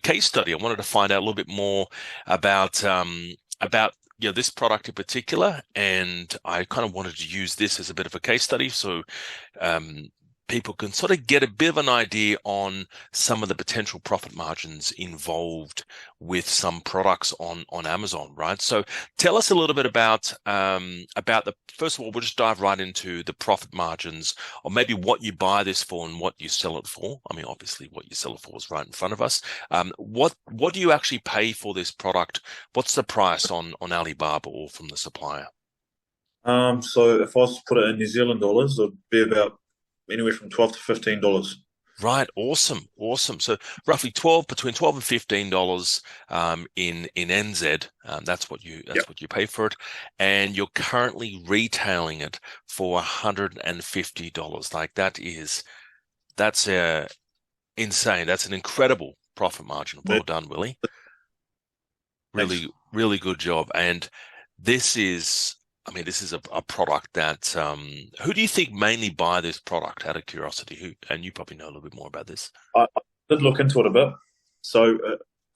case study. I wanted to find out a little bit more about about this product in particular, and I kind of wanted to use this as a bit of a case study, so um, people can sort of get a bit of an idea on some of the potential profit margins involved with some products on Amazon, right? So tell us a little bit about the first of all, we'll just dive right into the profit margins, or maybe what you buy this for and what you sell it for. I mean, obviously, what you sell it for is right in front of us. What do you actually pay for this product? What's the price on Alibaba or from the supplier? So if I was to put it in New Zealand dollars, it'd be about anywhere from $12 to $15. Right, awesome, awesome. So roughly between 12 and $15 in NZ. Yep. That's what you pay for it, and you're currently retailing it for $150. Like that's insane. That's an incredible profit margin. Well done, Willie. Thanks. Really, really good job. And this is, I mean, this is a product that who do you think mainly buy this product out of curiosity? And you probably know a little bit more about this. I did look into it a bit. So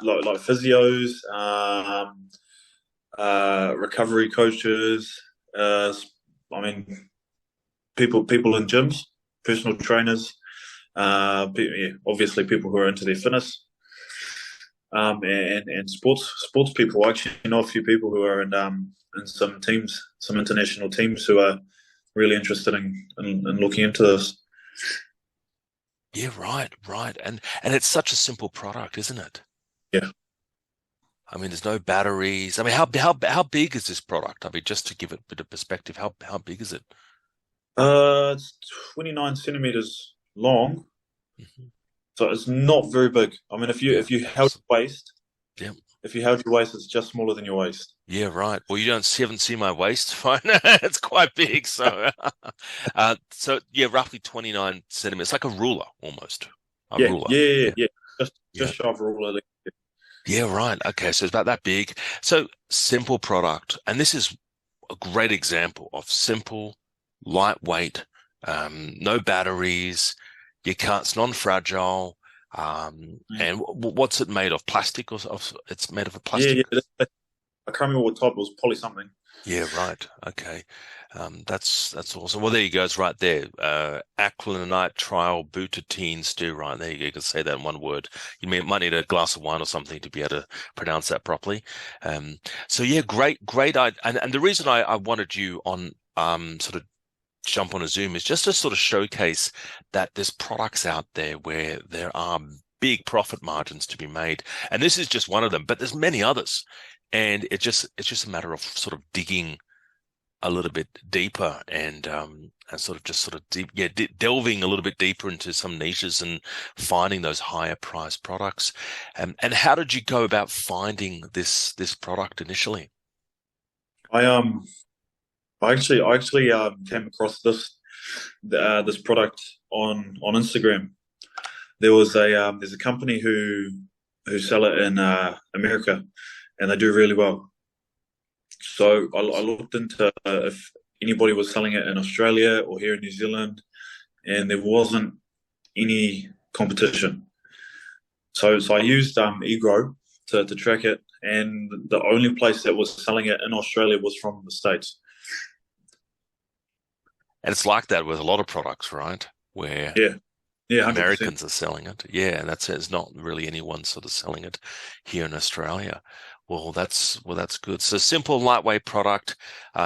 like physios, recovery coaches, I mean people in gyms, personal trainers, yeah, obviously people who are into their fitness. And sports people. I actually know a few people who are in some teams, some international teams who are really interested in looking into this. Yeah, right, right. And it's such a simple product, isn't it? Yeah. I mean, there's no batteries. I mean, how big is this product? I mean, just to give it a bit of perspective, how big is it? It's 29 centimeters long, Hmm. so it's not very big. I mean, Yeah, if you held awesome. your waist, Yeah. if you held your waist, it's just smaller than your waist. Yeah, right. Well, you haven't seen my waist. Fine. It's quite big. So, so yeah, roughly 29 centimeters, like a ruler almost. A Yeah, ruler. yeah, yeah, Yeah. yeah. Just Yeah. just shy of a ruler. Yeah, right. Okay. So it's about that big. So simple product. And this is a great example of simple, lightweight, no batteries. You can't, it's non-fragile. And what's it made of? Plastic or it's made of a Yeah, plastic? yeah. I can't remember what type it was. Poly something. Yeah, right. Okay. That's awesome. Well, there you go. It's right there. Acrylonite trial butadiene stearine. There you go. You can say that in one word. Might need a glass of wine or something to be able to pronounce that properly. Um, so yeah, great. And the reason I wanted you on sort of jump on a Zoom is just to sort of showcase that there's products out there where there are big profit margins to be made. And this is just one of them, but there's many others. And it's just a matter of sort of digging a little bit deeper and sort of deep, yeah, delving a little bit deeper into some niches and finding those higher price products. And how did you go about finding this product initially? I I actually came across this product on Instagram. There's a company who sell it in America, and they do really well. So I looked into if anybody was selling it in Australia or here in New Zealand, and there wasn't any competition. So I used eGrow to track it, and the only place that was selling it in Australia was from the States. And it's like that with a lot of products, right? Where Yeah, yeah, 100%. Americans are selling it. Yeah, and it's not really anyone sort of selling it here in Australia. Well, that's good. So simple, lightweight product.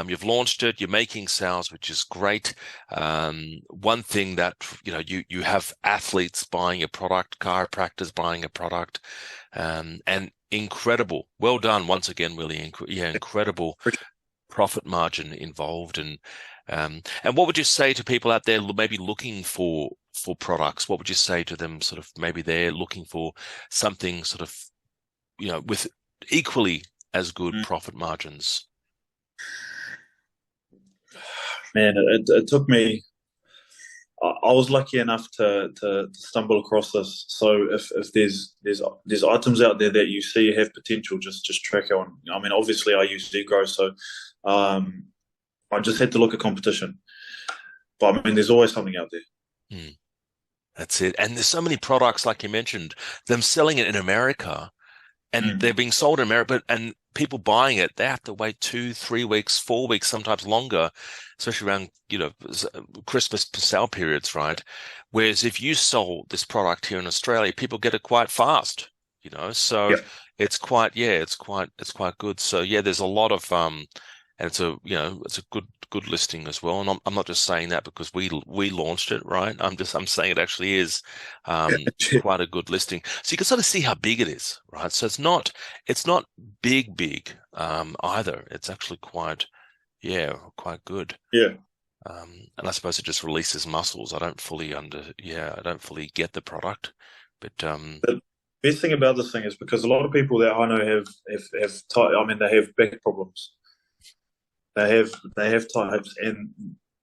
You've launched it. You're making sales, which is great. One thing that you have athletes buying a product, chiropractors buying a product, and incredible. Well done once again, Willie. Yeah, incredible profit margin involved. And what would you say to people out there maybe looking for products? What would you say to them? Sort of maybe they're looking for something sort of with equally as good profit margins. Man, it took me. I was lucky enough to stumble across this. So if there's items out there that you see have potential, just track on. I mean, obviously I use eGrow, so um, I just had to look at competition. But I mean, there's always something out there. Hmm. That's it. And there's so many products, like you mentioned, them selling it in America, and they're Mm. being sold in America, and people buying it, they have to wait 2, 3 weeks, 4 weeks, sometimes longer, especially around, Christmas sale periods, right? Whereas if you sold this product here in Australia, people get it quite fast, so Yeah. it's quite, yeah, it's quite good. So yeah, there's a lot of, and it's a good listing as well. And I'm not just saying that because we launched it, right? I'm saying it actually is quite a good listing. So you can sort of see how big it is, right? So it's not big either. It's actually quite, yeah, quite good. Yeah. And I suppose it just releases muscles. I don't fully get the product, but The best thing about this thing is because a lot of people that I know I mean, they have back problems. They have tight hips, and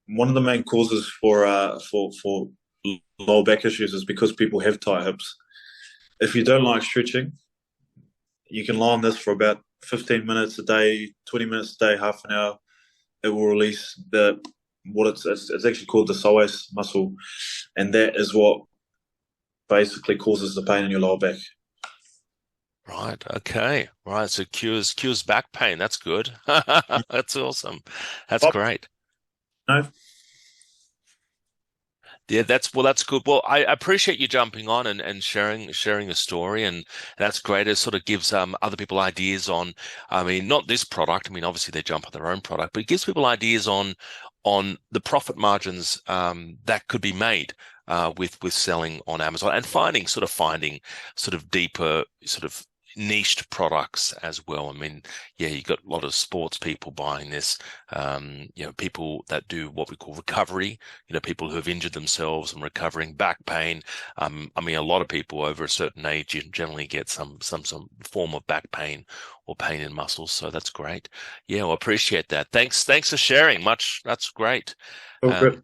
one of the main causes for lower back issues is because people have tight hips. If you don't like stretching, you can lie on this for about 15 minutes a day, 20 minutes a day, half an hour. It will release it's actually called the psoas muscle, and that is what basically causes the pain in your lower back. right, okay, right. So cures back pain. That's good. That's awesome. That's Oh, great. no, Yeah, that's good. Well, I appreciate you jumping on and sharing the story, and that's great. It sort of gives other people ideas on, I mean, not this product. I mean, obviously they jump on their own product, but it gives people ideas on the profit margins that could be made with selling on Amazon, and finding sort of deeper sort of niched products as well. I mean, yeah, you got a lot of sports people buying this, people that do what we call recovery, people who have injured themselves and recovering back pain. I mean, a lot of people over a certain age generally get some form of back pain or pain in muscles. So that's great. Yeah, well, appreciate that. Thanks for sharing. Much. That's great. all Um, good.